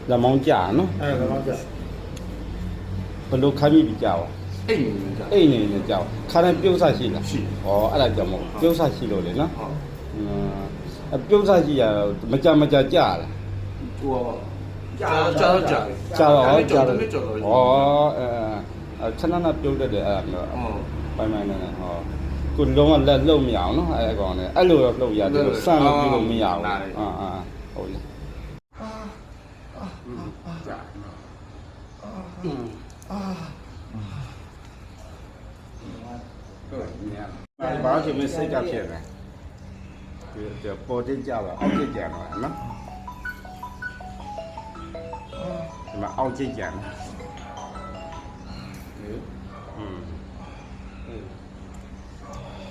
လက်မောင်းကြာနော် လက်မောင်းကြာဘယ်လိုခမ်းမိပြီးကြာပါအိတ်နေကြာခါတိုင်းပြုတ်ဆရှိလားရှိဩအဲ့ဒါကြောင့်မို့ပြုတ်ဆရှိလို့လေနော်ပြုတ်ဆရှိရမကြာကြာလားဟိုကြာတော့ကြာခဏပြုတ်တတ်တယ်အဲ့ဒါမျိုးပိုင်နေဟောကိုလုံးဝလက်လှုပ်မရအောင်နော်အဲ့ကောင်နဲ့အဲ့လိုတော့လှုပ်ရတယ်စမ်းလို့ပြုလို့မရဘူးဟုတ်လေကြာဘာလို့မစိတ်ကဖြစ်လဲဒီပေါ်တင်ကြပါအောက်ကျကြတော့နော်ဒီမှာအောက်ကျကြနော်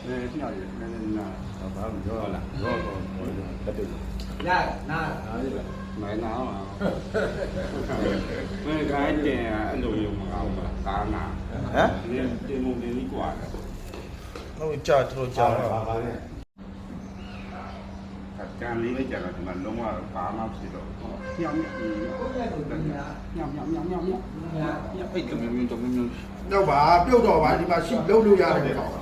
เนี่ยเนี่ยเนี่ยဘာလို့ပြောလာရောတက်တယ်ရနာမဲနာအောင်မဲခိုင်းတယ်အဲ့လိုမျိုးမအောင်ပါကားနာဟမ်ဒီတင်မှုနေကြီးกว่าဟုတ်ကြာတော့ကြာပါနဲ့ကြံလေးလိုက်ကြတော့ဒီမှာလုံးဝဘာမှဖြစ်တော့ညောင်ညောင်အဲ့ကမျိုးတော့ပါပြုတ်တော့ပါဒီမှာရှိလုံးလို့ရတယ်တော့အ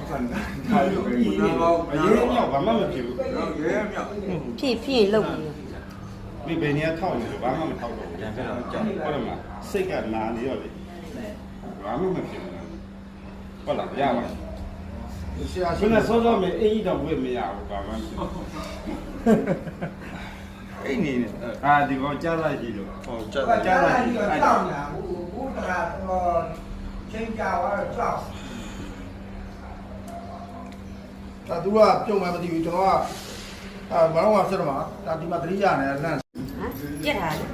ရေးမြောက်ဘာမှမဖြစ်ဘူးရဲမြောက်ဖြည့်လုပ်ပြီးဒီဘယ်နေရာထောက်နေလို့ဘာမှမထောက်တော့ဘူးဟုတ်တယ်မလားစိတ်ကနာနေရောလေဘာမှမဖြစ်ဘူးဟုတ်လားရပါဆရာခုနစောစောမေအေးတော့ဝေ့မရဘူးဘာမှမဖြစ်အိတ်နေနေဒီကောင်ကြားလိုက်ကြည့်လို့ဟုတ်ကြားလိုက်အဲ့ဒါဘူးကတော့ချင်းကြွားတော့ကြောက်ဒါသူကပြုံမှမသိဘူးကျွန်တော်ကဘာလို့ဆက်တော့မှာဒါဒီမှာတတိယနဲ့လန့်ပြက်ထားတယ်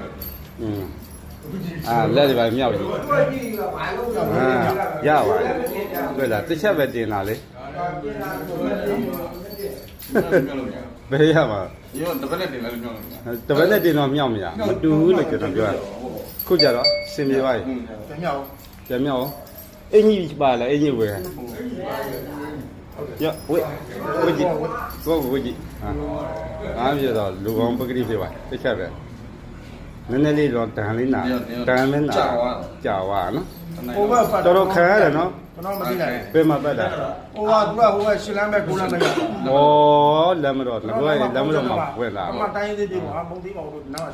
လက်တွေပါမြောက်ပြီရပါတွေ့လားတစ်ချက်ပဲတင်လာလေဘယ်ရမှာရောတပတ်နဲ့တင်လိုက်လို့မြောက်တယ်တပတ်နဲ့တင်တော့မြောက်မရမတူဘူးလို့ကျွန်တော်ပြောတာခုကြတော့စင်ပြေပါပြီပြန်မြောက်အင်းကြီးပါလားအင်းကြီးဝယ်ရဝေးကြည့်ကိုဝေးကြည့်အားပြတော့လူကောင်းပကတိဖြစ်ပါတစ်ချက်ပဲနည်းနည်းလေးတော့တန်လေးနာတန်မင်းနာကြာဝါနော်တော်ခံရတယ်နော်ကျွန်တော်မသိနိုင်ဘယ်မှာပတ်တာဟိုကသူကဟိုကရှင်းလမ်းပဲ9လမ်းပဲဩလမ်းမတော်ငါကလမ်းမတော်မှာဝယ်လာအမတိုင်းသေးသေးပါမုံသေးပါဘူးနောက်